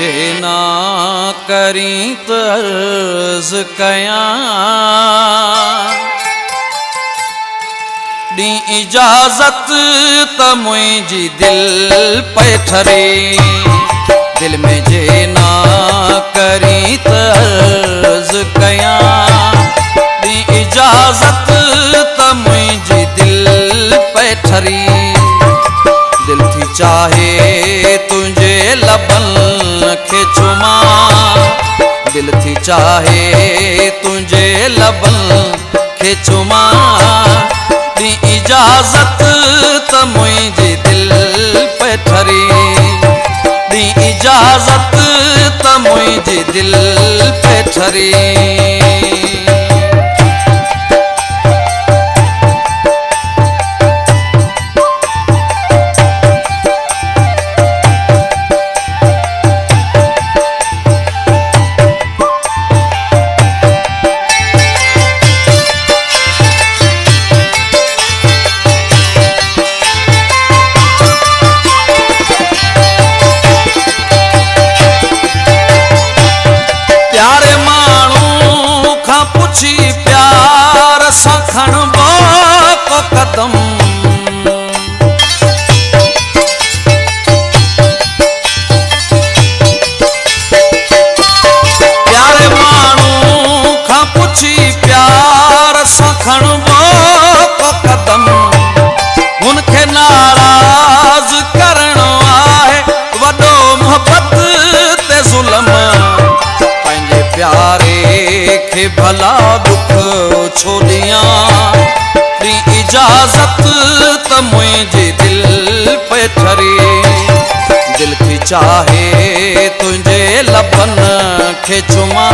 जे ना करी त अर्ज़ कयां दी इजाज़त त मुझी दिल पे ठरे दिल में जे ना करी त अर्ज़ कयां दी इजाज़त त मुझी दिल पे ठरी दिल थी चाहे तुझे लबन के चुमा दिल थी चाहे तुझे लबन के चुमा दी इजाज़त त मुझे दिल पे ठरी दी इजाज़त त मुझे दिल पे ठरी प्यार सखण को कदम प्यारे मानू खा पुछी प्यार सखण को कदम उनके नाराज करणो आहे वडो मोहब्बत ते जुल्म पंहिंजे प्यारे के भला दुख छो दियां दी इजाज़त त मुझे दिल पे ठरी दिल थी चाहे तुझे लबन के चुमा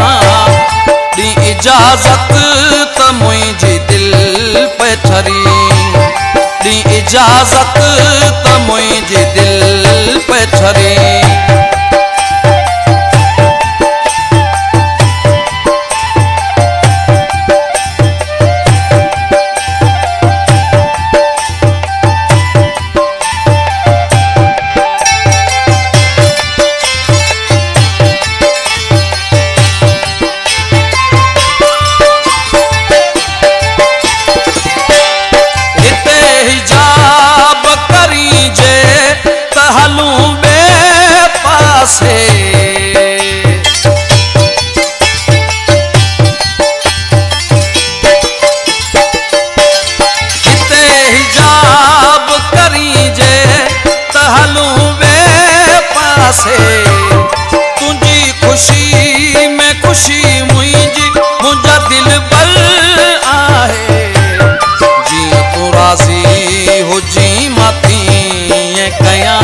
दी इजाज़त त मुझे दिल पे ठरी दी इजाज़त त मुझे दिल पे ठरी तुझी खुशी में खुशी मुझा दिल बल आहे जी तू राज़ी हो जी माती कयां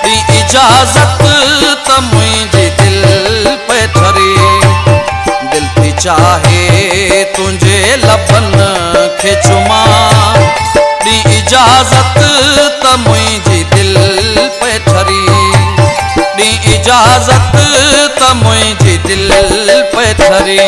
दी इजाज़त त मुझे दिल पे ठरी दिल थी चाहे तुझे लबन के चुमा दी इजाज़त त मुझे दिल पे ठरी दी इजाज़त त मुझे दिल पे ठरी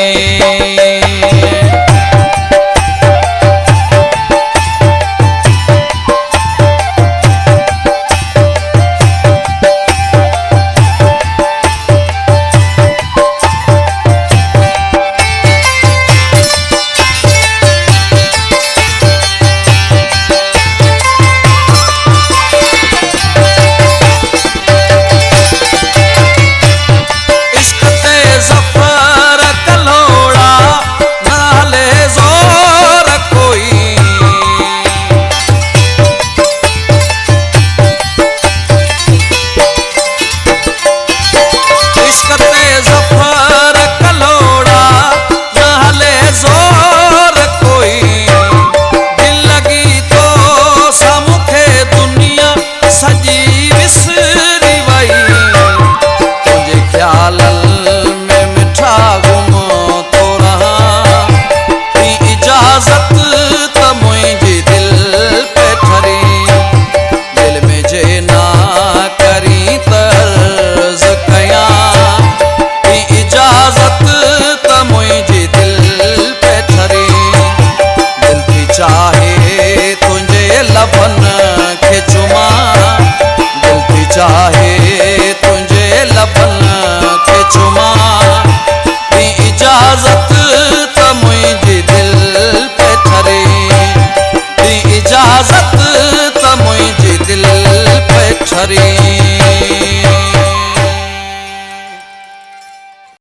चाहे तुझे लब हरी